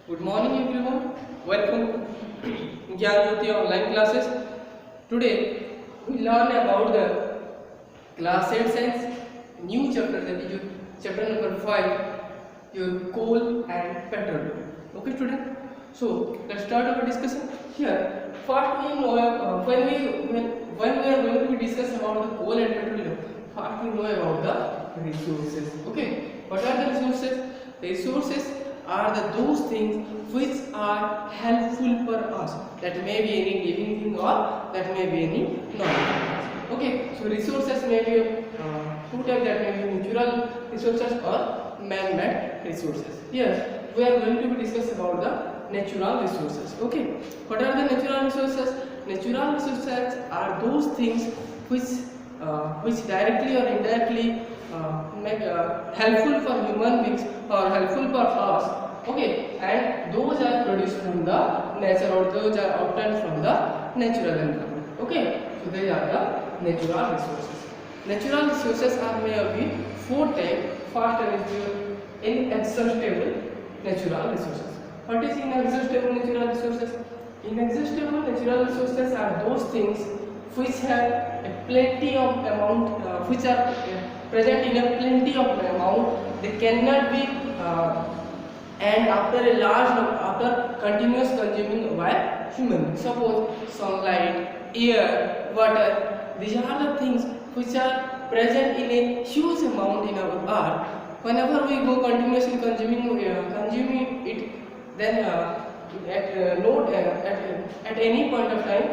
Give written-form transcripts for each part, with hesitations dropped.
Good morning everyone. Welcome to Gyan Jyoti online classes. Today we learn about the class 8 science new chapter, that is your chapter number 5, your coal and petrol. Okay student. So let's start our discussion. Here first we know when we are going to discuss about the coal and petroleum, first we know about the resources. Okay, what are the resources? The resources are those things which are helpful for us. That may be any living thing or that may be any non-living. Okay, so resources may be two types, that may be natural resources or man-made resources. Here we are going to be discuss about the natural resources. Okay, what are the natural resources? Natural resources are those things which directly or indirectly make helpful for human beings or helpful for us. Okay, and those are produced from the nature, or those are obtained from the natural environment. Okay, so they are the natural resources. Natural resources are may be four types. First one is the inexhaustible natural resources. What is inexhaustible natural resources? Inexhaustible natural resources are those things which have a plenty of amount, which are present in a plenty of amount. They cannot be and after a large after continuous consuming by human. Suppose sunlight, air, water. These are the things which are present in a huge amount in our earth. Whenever we go continuously consuming it, then at any point of time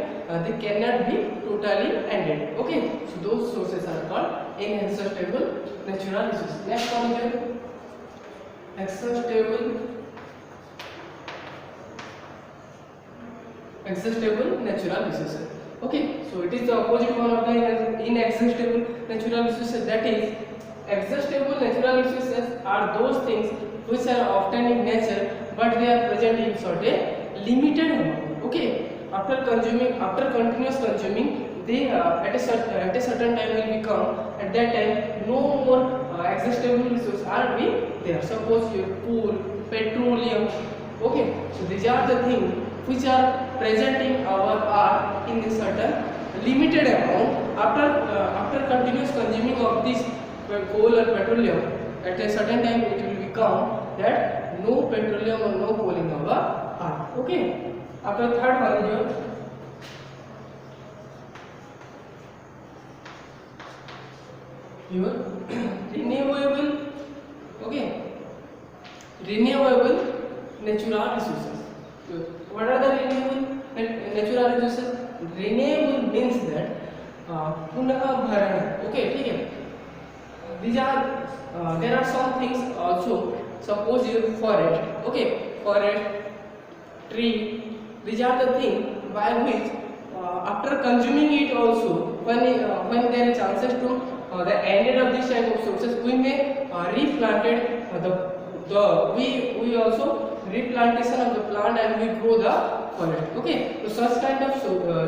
they cannot be totally ended. Okay, so those sources are called inexhaustible natural resources. Next one is exhaustible natural resources. Okay, so it is the opposite one of the inexhaustible natural resources. That is, exhaustible natural resources are those things which are often in nature, but they are present in certain limited amount. Okay, after continuous consuming, they at a certain time will become, at that time no more exhaustible resources are be there. Suppose your coal, petroleum. Okay, so these are the things which are present in our earth in a certain limited amount. After continuous consuming of this coal or petroleum, at a certain time it will become that no petroleum or no coal in our earth. Okay, after third one is your renewable. Okay, renewable natural resources. So what are the renewable natural resources? Renewable means that पुनः भरण. Okay, ठीक है. These are there are some things also. Suppose your forest. Okay, forest, tree. These are the things by which after consuming it also, when there are chances to the ended of this type of sources, we may replanted we also replantation of the plant and we grow the forest. Okay, so such kind of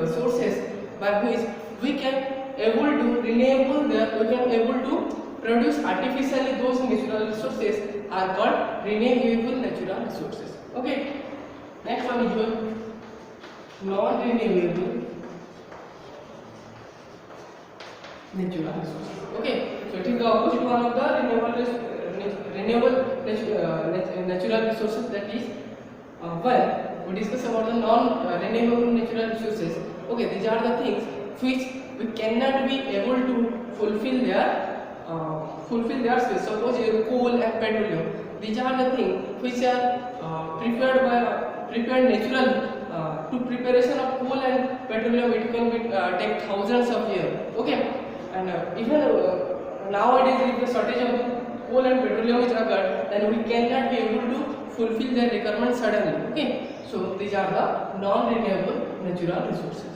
resources by which we can able to renewable we can able to produce artificially those natural resources are called renewable natural resources. Okay, next one is your non-renewable natural resources. Okay, so it is the opposite one of the renewable natural resources. That is, when we discuss about the non-renewable natural resources. Okay, these are the things which we cannot be able to fulfill their space. Suppose your coal and petroleum. These are the things which are prepared naturally. To preparation of coal and petroleum, it can be take thousands of years. Okay, and even nowadays, if the shortage of coal and petroleum is occurred, then we cannot be able to fulfill their requirement suddenly. Okay, so these are the non-renewable natural resources.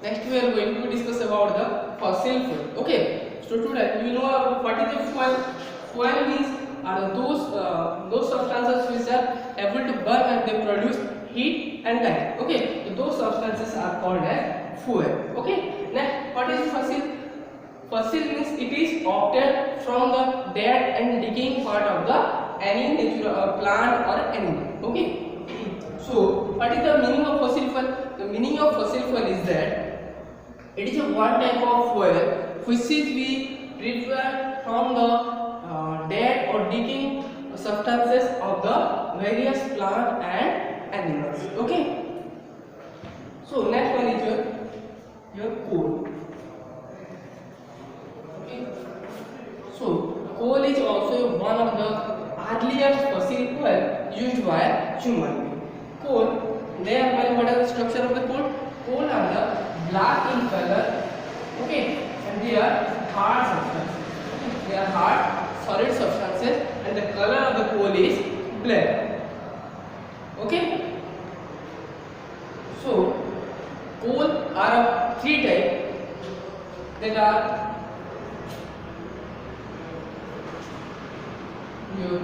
Next, we are going to discuss about the fossil fuel. Okay, so today you know what is the fuel? Fuel means are those substances which are able to burn and they produce heat and light. Okay, so those substances are called as fuel. Okay, next, what is fossil? Fossil means it is obtained from the dead and decaying part of the any plant or animal. Okay. So what is the meaning of fossil fuel? The meaning of fossil fuel is that it is a one type of fuel which is we prepare from the dead or decaying substances of the various plant and animals. Okay. So next one is your coal. Okay. So coal is also one of the earliest fossil fuel used by human being. Coal, they are what are the structure of the coal? Coal are the black in color. Okay, and they are hard substances. Okay? They are hard, solid substances, and the color of the coal is black. Okay. So coal are of three types that are your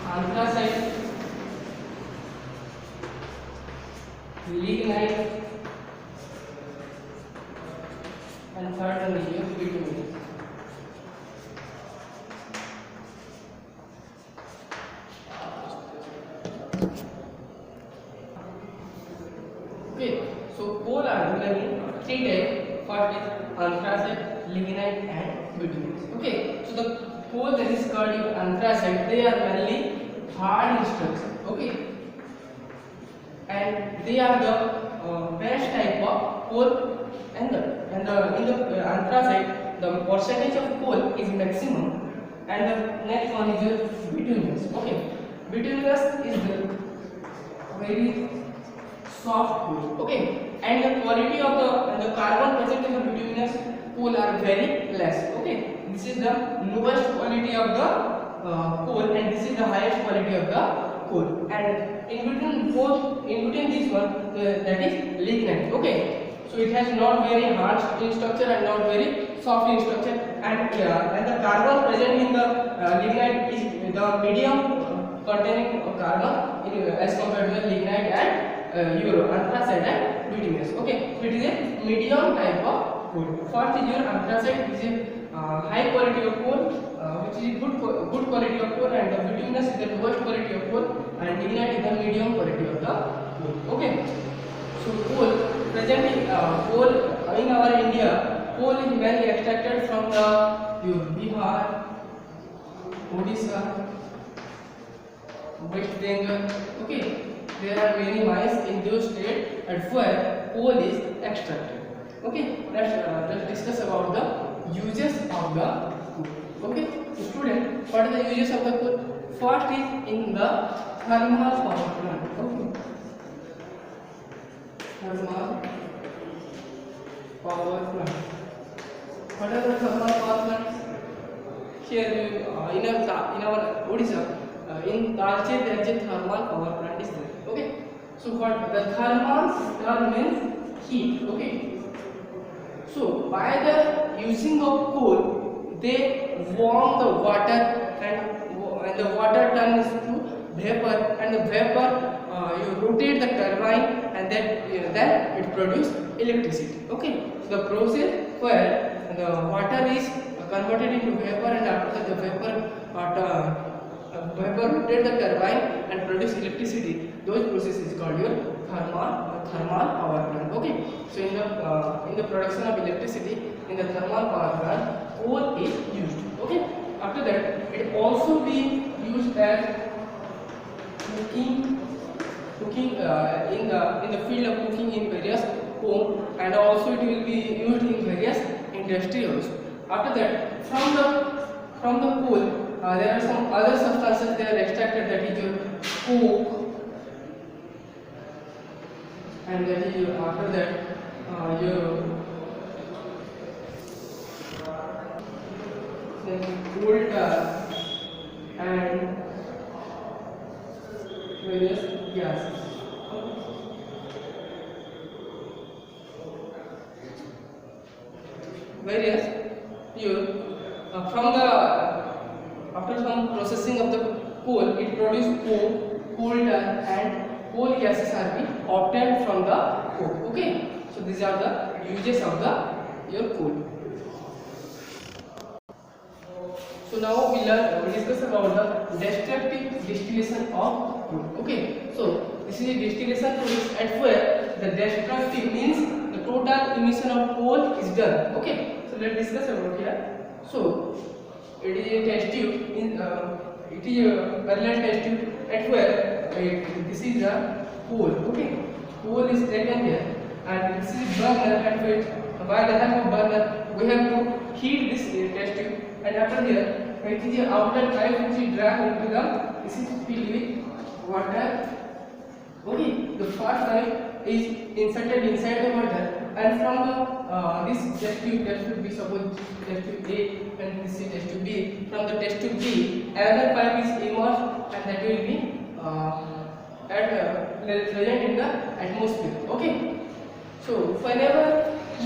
anthracite, lignite, and third one is your bituminous. Okay, so coal are given in three types. First is anthracite, lignite, and bituminous. Okay, so the coal that is called your anthracite, they are mainly hard in structure. Okay, and they are the best type of coal, and in the anthracite the percentage of coal is maximum, and the next one is your bituminous. Okay, bituminous is the very soft coal. Okay, and the quality of the carbon present in the bituminous coal are very less. Okay, this is the lowest quality of the coal, and this is the highest quality of the coal, and in between this one that is lignite. Okay, so it has not very hard in structure and not very soft in structure, and the carbon present in the lignite is the medium containing carbon as compared to the lignite and your anthracite and bituminous. Okay, so it is a medium type of coal. First is your anthracite, which is high quality of coal, which is good quality of coal, and the bituminous is the lowest quality of coal, and lignite is the medium quality of the coal. Okay, so coal presently coal in our India, coal is mainly extracted from the your Bihar, Odisha, West Bengal. Okay, there are many mines in those states at where coal is extracted. Okay, let's discuss about the uses of the coal. Okay, so student, what are the uses of the coal? First is in the thermal power plant. Okay, thermal power plant. What are the thermal power plants? Here in our Odisha. In Talcher there is a thermal power plant is there. Okay, so what the thermal means heat. Okay, so by the using of coal they warm the water, and the water turns to vapor, and the vapor you rotate the turbine, and then it produces electricity. Okay, so the process where the water is converted into vapor, and after that the vapor rotate the turbine and produce electricity. Those processes is called your thermal power plant. Okay, so in the production of electricity in the thermal power plant, coal is used. Okay, after that it also be used as cooking in the field of cooking in various home, and also it will be used in various industry also. After that, from the coal there are some other substances they are extracted, that is your coke, and that is after that your coal tar and various gases. Various your from the after some processing of the coal, it produces coke, coal tar, and coal gases are being obtained from the coke. Okay, so these are the uses of the your coal. So now we discuss about the destructive distillation of coal. Okay, so this is a distillation process at where the destructive means the total emission of coal is done. Okay, so let's discuss about here. So it is a test tube in it is a parallel test tube at where this is the coal. Okay, coal is taken here, and this is burner at which by the help of burner we have to heat this test tube, and after here it is a outlet pipe which is dragged into the, this is filled with water. Okay, the first pipe is inserted inside the water, and from the this test tube B, suppose test tube A and this is test tube B. From the test tube B, another pipe is immersed, and that will be present in the atmosphere. Okay, so whenever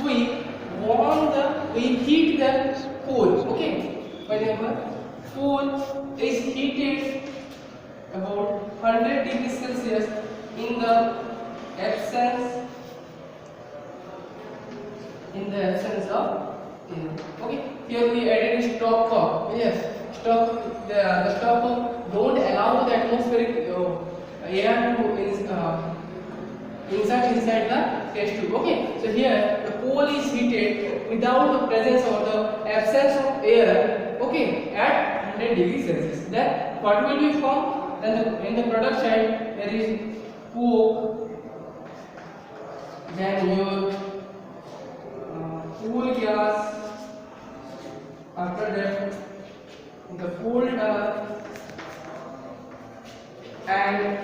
we heat the coal. Okay, whenever coal is heated about 100 degrees Celsius in the absence of air. Okay, here we added a stopcock. Yes, the stopcock don't allow the atmospheric air to insert inside the test tube. Okay, so here the coal is heated without the presence or the absence of air. Okay, at 100 degrees Celsius. Then what will be formed? Then in the product side there is coke, then your coal gas, after that the coal tar, and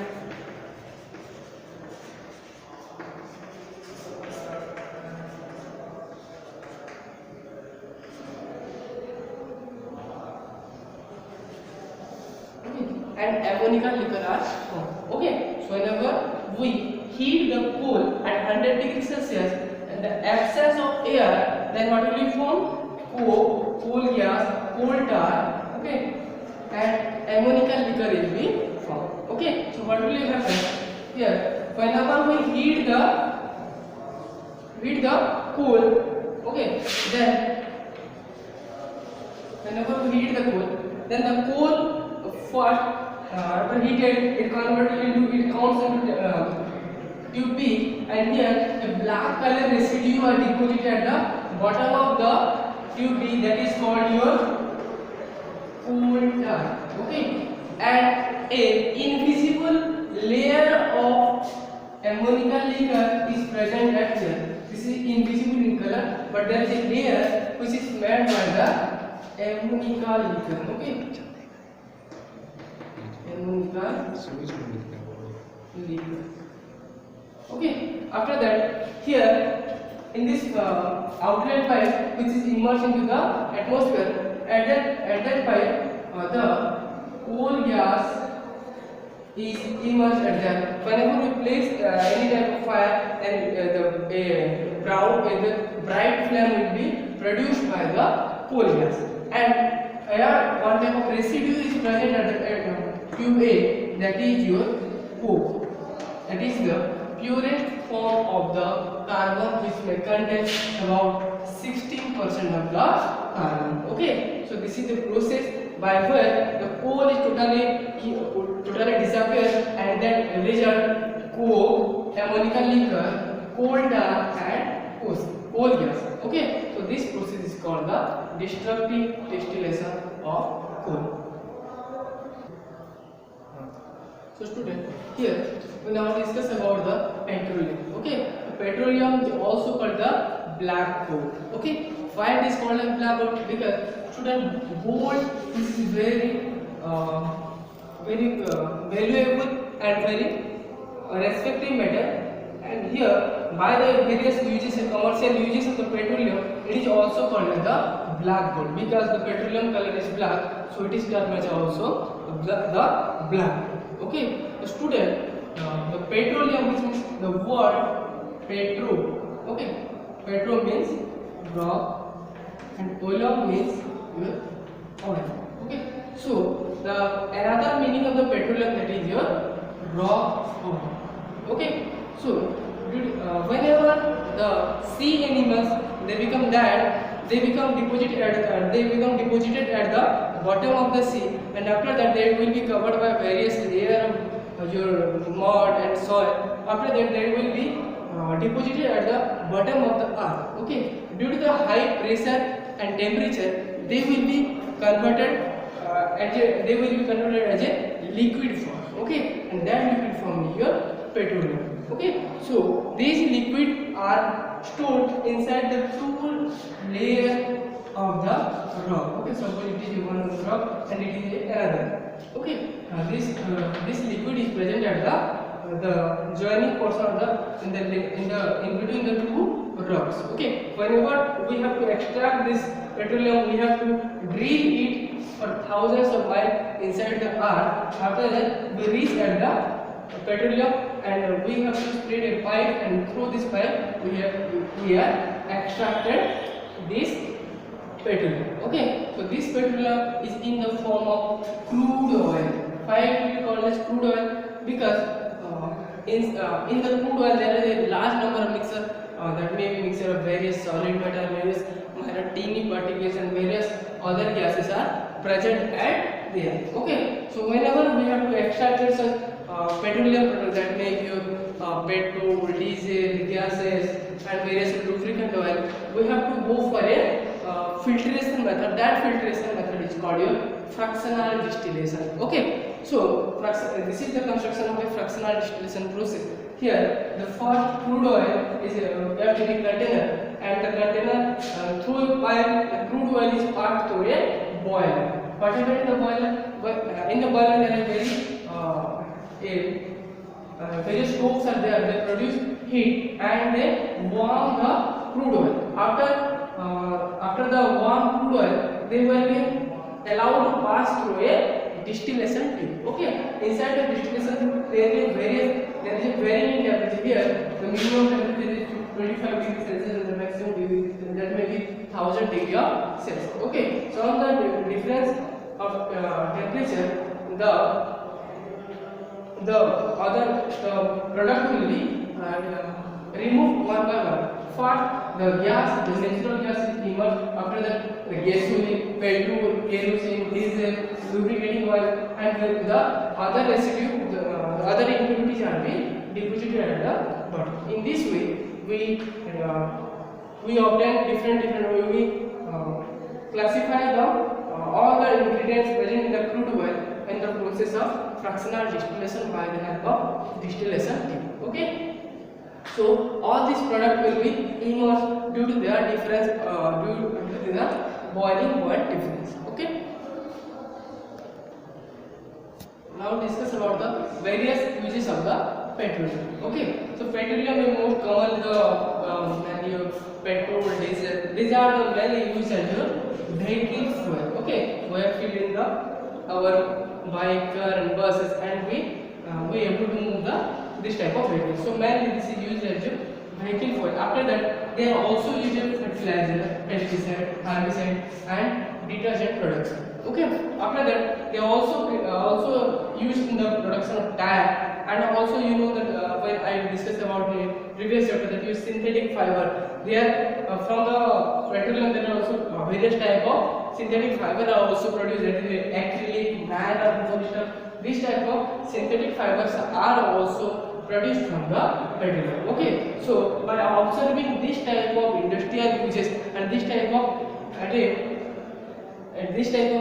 ammonium liquor are formed. Okay, so whenever we heat the coal at 100 degrees Celsius and the absence of air, then what will be formed? Coke, coal gas, coal tar, okay, and ammonium liquor will be formed. Okay, so what will happen here? Whenever we heat the coal, okay, then whenever we heat the coal, then the coal first after heated it counts into tube B, and here the black color residue are deposited at the bottom of the tube B, that is called your coal tar. Okay, and a invisible layer of ammonium liquor is present at here. This is invisible in color, but there is a layer which is made by the ammonium liquor. Okay, okay, after that here in this outlet pipe which is immersed into the atmosphere, at that pipe the coal gas is immersed at there. Whenever we place any type of fire, then the bright flame will be produced by the coal gas, and one type of residue is present at the tube A, that is your coke. That is the purest form of the carbon, which may contain about 16% of the carbon. Okay, so this is the process by where the coal is totally disappears, and then result coke, ammonium liquor, coal tar, and coal gas. Okay, so this process is called the destructive distillation of coal. So student, here we now discuss about the petroleum. Okay, petroleum is also called the black coal. Okay, why it is called a black coal? Because student, gold is very valuable and very respected metal, and here by the various uses and commercial uses of the petroleum, it is also called as the black gold, because the petroleum color is black, so it is termed as also the black. Okay, the student, the petroleum, which means the word petro. Okay, petro means raw, and oleum means your oil. Okay, so the another meaning of the petroleum, that is your raw oil. Okay, so whenever the sea animals they become dead, they become deposited at the bottom of the sea, and after that they will be covered by various layer of your mud and soil. After that they will be deposited at the bottom of the earth. Okay, due to the high pressure and temperature, they will be converted as a liquid form. Okay, and that liquid form is your petroleum. Okay, so these liquid are stored inside the two layer of the rock. Okay, suppose it is one rock and it is another. Okay, this liquid is present at the joining portion of the in between the two rocks. Okay, whenever we have to extract this petroleum, we have to drill it for thousands of miles inside the earth. After that, we reach at the petroleum, and we have to spread a pipe, and through this pipe we have extracted this petroleum. Okay, so this petroleum is in the form of crude oil. Why it is called as crude oil? Because in the crude oil there is a large number of mixture that may be mixture of various solid matter, various tiny particles, and various other gases are present at there. Okay, so whenever we have to extract such petroleum products, that may be petrol, diesel, gases, and various lubricant oil, we have to go for a filtration method. That filtration method is called your fractional distillation. Okay, so this is the construction of a fractional distillation process. Here, the first crude oil is kept in a container, and the container through a pipe, the crude oil is passed through a boiler. Whatever in the boiler, in the boiler there are various stoves are there. They produce heat and they warm the crude oil. After the warm crude oil, they will be allowed to pass through a distillation tube. Okay, inside the distillation tube there is a varying temperature. Here the minimum temperature is 25 degrees Celsius and the maximum degree that may be 1000 degrees Celsius. Okay, so on the difference of temperature, the product will be removed one by one. First, the natural gas is emerged. After that, the gasoline, petrol, kerosene, diesel, lubricating oil, and the other residue, the other impurities are being deposited at the bottom. In this way, we obtain different way. We classify all the ingredients present in the crude oil in the process of fractional distillation by the help of distillation tube. Okay. So all this product will be immersed due to their difference, due to the boiling point difference. Okay. Now discuss about the various uses of the petroleum. Okay. So petroleum is most common the petrol, diesel. These are the mainly used as your vehicle fuel. Okay. We are filled in our bike, car, and buses, and we able to move this type of vehicle. So mainly this is used as a vehicle fuel. After that, they are also used as fertilizer, pesticide, herbicide, and detergent production. Okay. After that, they are also used in the production of tire. And also you know that when I discussed about the previous chapter that use synthetic fiber. There from the petroleum there are also various type of synthetic fiber are also produced. That is acrylic, nylon, polyester. This type of synthetic fibers are also produced from the petroleum. Okay, so by observing this type of industrial uses and this type of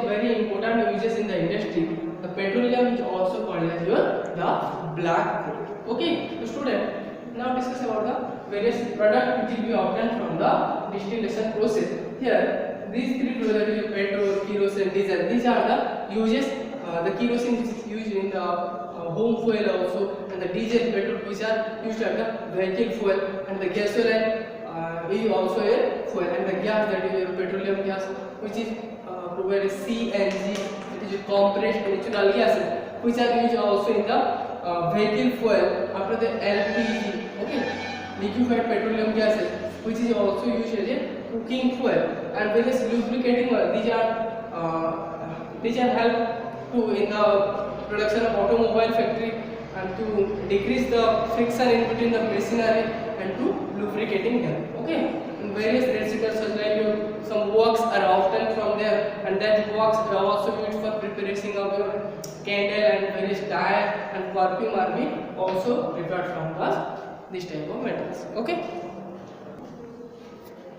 very important uses in the industry, the petroleum is also called as the black gold. Okay, so student, now discuss about the various products which will be obtained from the distillation process. Here, these three products, petrol, kerosene, diesel. These are the uses. The kerosene which is used in the home fuel also, and the diesel, petrol which are used as the vehicle fuel, and the gasoline is also a fuel, and the gas, that is a petroleum gas, which is provided CNG, it is compressed natural gas, which are used also in the vehicle fuel. After the LPG, okay, liquefied petroleum gases, which is also used as a cooking fuel, and various lubricating oil. These are help to in the production of automobile factory, and to decrease the friction in between the machinery and to lubricating them. Okay, and various recipes such some wax are often from there, and that wax are also used for preparation of your candle, and various dye and perfume are being also prepared from this type of metals. Okay.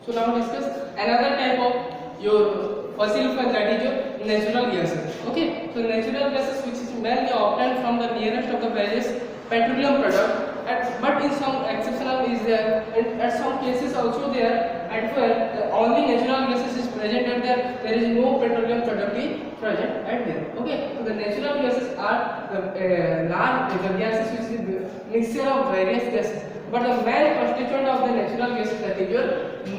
So now discuss another type of your fossil fuel, that is your natural gases. Okay. So natural gases which is mainly obtained from the nearest of the various petroleum product, but in some exceptional is there, and at some cases also there, at where only natural gases is present at there is no petroleum product is present at there. Okay. So the natural gases are the gases which is mixture of various gases, but the main constituent of the natural gases, that is your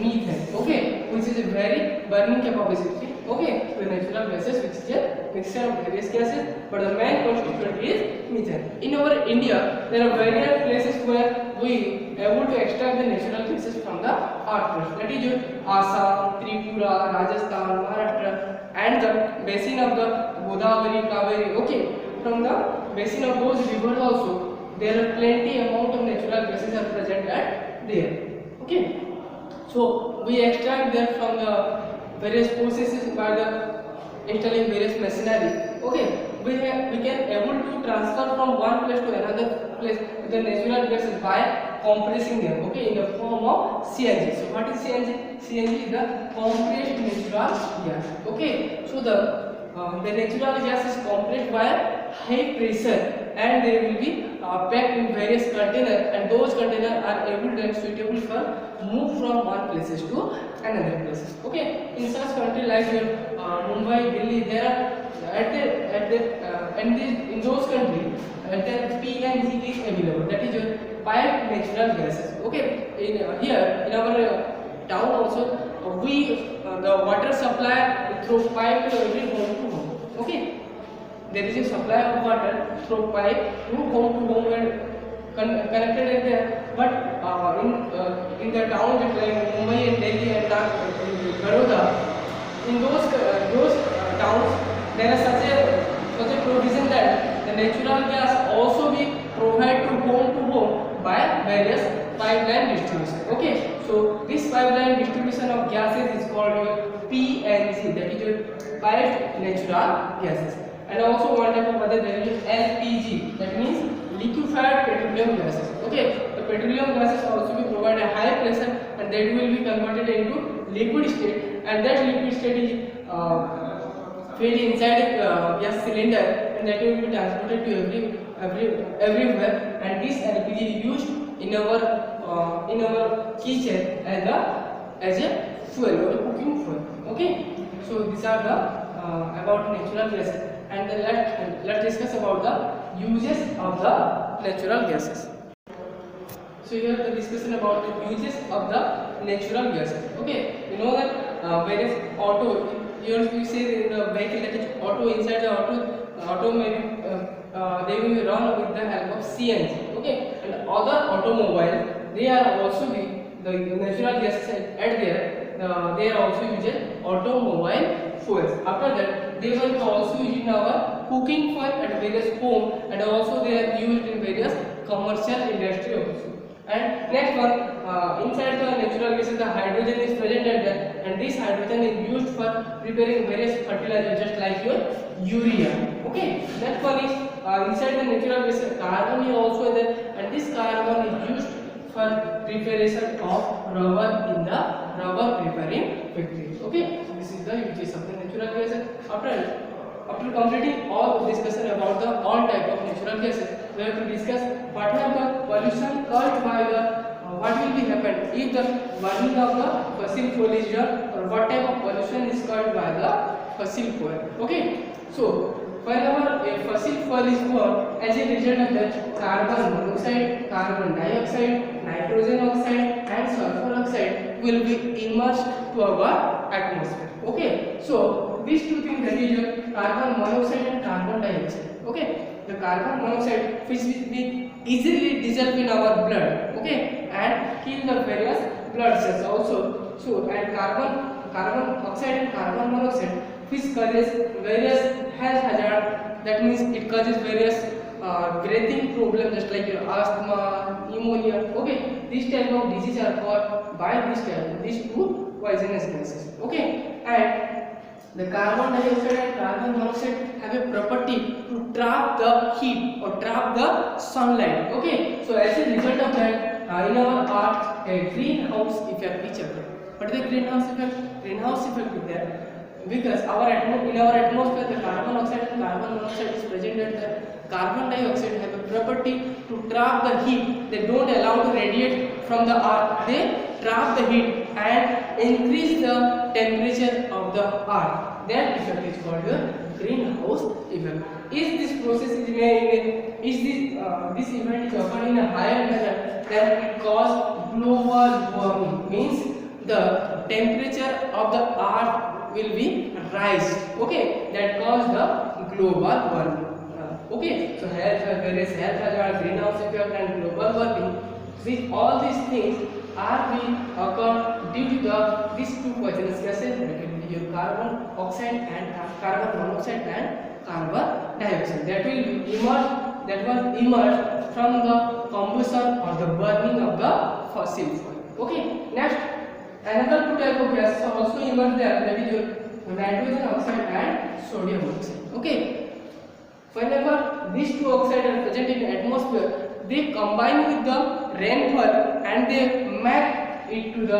methane. Okay, which is a very burning capacity. Okay, the natural gases which is a mixture of various gases, but the main constituent is methane. In our India, there are various places where we able to extract the natural gases from the earth. That is your Assam, Tripura, Rajasthan, Maharashtra, and the basin of the Godavari, Kaveri. Okay, from the basin of those rivers also, there are plenty amount of natural gases are present at there. Okay, so we extract them from the various processes by the installing various machinery. Okay, we can able to transfer from one place to another place the natural gases by compressing them. Okay, in the form of CNG. So what is CNG? CNG is the compressed natural gas. Okay, so the natural gas is compressed by high pressure, and they will be packed in various containers, and those containers are able to suitable for move from one places to another places. Okay, in such country like Mumbai, Delhi, there are in those countries the PNG is available. That is your piped natural gases. Okay, here in our town also we the water supply through pipe to every home to home. Okay, there is a supply of water through pipe to home and connected at there. But in the towns like Mumbai and Delhi and Baroda, in those towns there is such a provision that the natural gas also be provided to home by various pipeline distribution. Okay, so this pipeline distribution of gases is called your PNG, that is your piped natural gases. And also one type of other, there is LPG, that means liquefied petroleum gases. Okay, the petroleum gases also be provided a high pressure, and that will be converted into liquid state, and that liquid state is filled inside a gas cylinder, and that will be transported to everywhere. And this LPG is used in our kitchen as a fuel or cooking fuel. Okay, so these are the about natural gases. And then let's discuss about the uses of the natural gases. So here the discussion about the uses of the natural gases. Okay, you know that various auto, here we say in the vehicle, that is auto, inside the auto may be, they will run with the help of CNG. Okay, and other automobile, they are also the natural gases at there. They are also using automobile fuels. After that, they were also used in our cooking fuel at various home, and also they are used in various commercial industry also. And next one, inside the natural gases, the hydrogen is present at there, and this hydrogen is used for preparing various fertilizers, just like your urea. Okay, next one is inside the natural gases, carbon is also there, and this carbon is used for preparation of rubber in the rubber preparing factory. Okay, so this is the uses of the natural gases. After completing all discussion about the all type of natural gases, we have to discuss what are the pollution caused by the what will be happen if the burning of the fossil fuel is done, or what type of pollution is caused by the fossil fuel. Okay, so whenever a fossil fuel is burned, as a result of that, carbon monoxide, carbon dioxide, nitrogen oxide, and sulfur oxide will be immersed to our atmosphere. Okay, so these two things, that is your carbon monoxide and carbon dioxide. Okay, the carbon monoxide which will be easily dissolved in our blood. Okay, and kill the various blood cells also. So and carbon oxide and carbon monoxide which causes various health hazard, that means it causes various breathing problems, just like your asthma, pneumonia. Okay, this type of disease are caused by these two poisonous gases. Okay, and the carbon dioxide and carbon monoxide have a property to trap the heat or trap the sunlight. Okay, so as a result of that, in our earth, a greenhouse effect is occurring. What is the greenhouse effect? Greenhouse effect is there because in our atmosphere the carbon oxide and carbon monoxide is present, and the carbon dioxide have a property to trap the heat. They don't allow to radiate from the earth. They trap the heat and increase the temperature of the earth. That effect is called the greenhouse effect. Is this process is made is this event is occurred in a higher measure, then it cause global warming, means the temperature of the earth will be rise. Okay, that cause the global warming. Okay, so various health hazards, greenhouse effect and global warming, with all these things are being occurred due to these two poisonous gases, that will be your carbon oxide and carbon monoxide and carbon dioxide, that will emerge from the combustion or the burning of the fossil fuel. Okay, next another two type of gases also emerge there, that is your nitrogen oxide and sodium oxide. Okay, whenever these two oxides are present in the atmosphere, they combine with the rainfall and they turn it into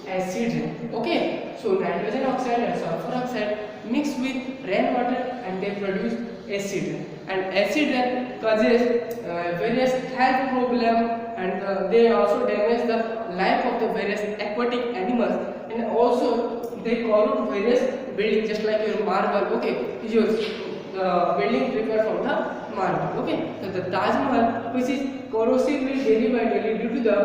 acid rain. Okay, so nitrogen oxide and sulfur oxide mix with rainwater and they produce acid rain, and acid rain causes various health problem, and they also damage the life of the various aquatic animals, and also they corrode various buildings, just like your marble. Okay, your building prepared from the marble. Okay, so the Taj Mahal, which is corrosively daily by daily due to the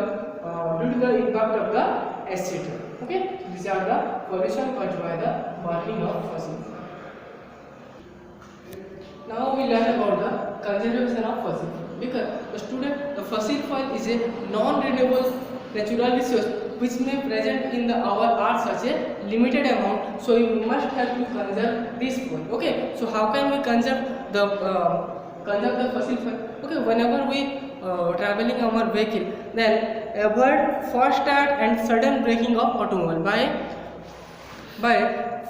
impact of the acid rain. Okay, these are the pollution caused by the burning of fossil fuel. Now we learn about the conservation of fossil fuel, because the fossil fuel is a non-renewable natural resource which may present in our earth such a limited amount, so we must have to conserve this fuel. Okay, so how can we conserve the fossil fuel? Okay, whenever we traveling our vehicle, then avoid fast start and sudden braking of automobile. By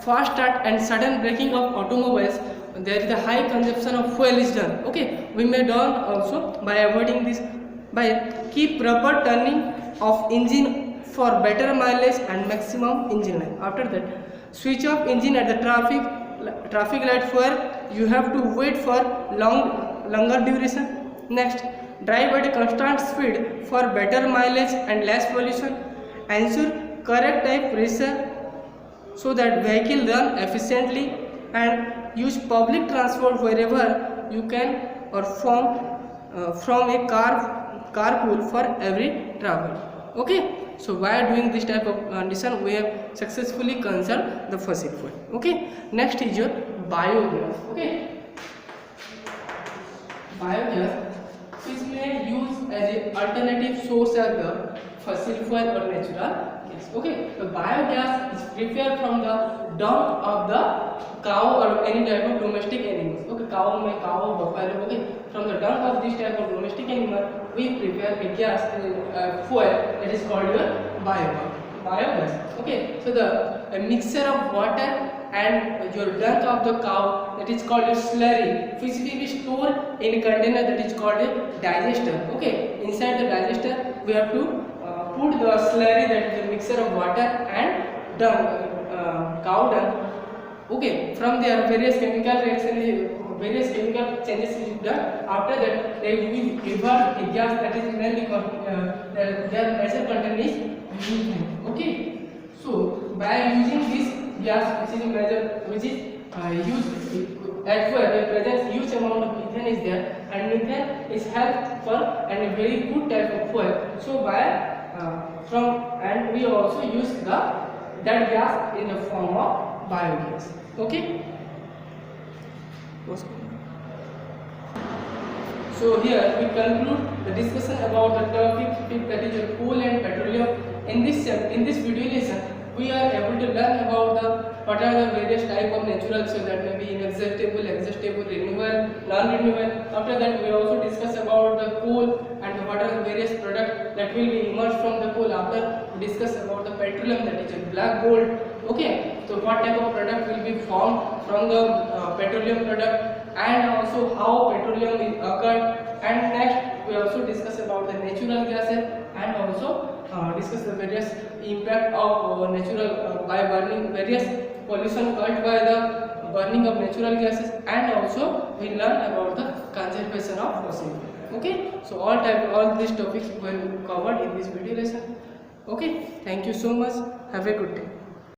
fast start and sudden braking of automobiles, there is a high consumption of fuel is done. Okay, we may done also by avoiding this, by keep proper turning of engine for better mileage and maximum engine life. After that, switch off engine at the traffic light where you have to wait for longer duration. Next, drive at a constant speed for better mileage and less pollution. Ensure correct tire pressure so that vehicle run efficiently, and use public transport wherever you can, or from a carpool for every travel. Okay, so by doing this type of condition, we have successfully conserved the fossil fuel. Okay, next is your biogas. Okay, biogas, which may use as an alternative source of the fossil fuel or natural gas. Okay, the biogas is prepared from the dung of the cow or any type of domestic animals. Okay, cow, buffalo. Okay, from the dung of this type of domestic animal, we prepare a gas, fuel, that is called your biogas. Okay, so a mixture of water and your dung of the cow, that is called a slurry, which will be stored in a container that is called a digester. Okay, inside the digester we have to put the slurry, that is a mixture of water and dung, cow dung. Okay, from there various chemical reactions, various chemical changes is done. After that, they will evolve a gas that is mainly their major content is methane. Okay, so by using this gas, which is used at where the presence huge amount of methane is there, and methane is helpful and a very good type of fuel. So and we also use that gas in the form of biogas. Okay. So here we conclude the discussion about the topic, that is your coal and petroleum. In this video lesson, we are able to learn about what are the various type of natural resources, that may be inexhaustible, renewable, non-renewable. After that, we also discuss about the coal and what are the various products that will be emerged from the coal. After we discuss about the petroleum, that is a black gold. Okay, so what type of product will be formed from the petroleum product, and also how petroleum is occurred. And next we also discuss about the natural gases, and also discuss the various impact of natural by burning, various pollution caused by the burning of natural gases, and also we learn about the conservation of fossil. Okay, so all these topics were covered in this video lesson. Okay, thank you so much. Have a good day.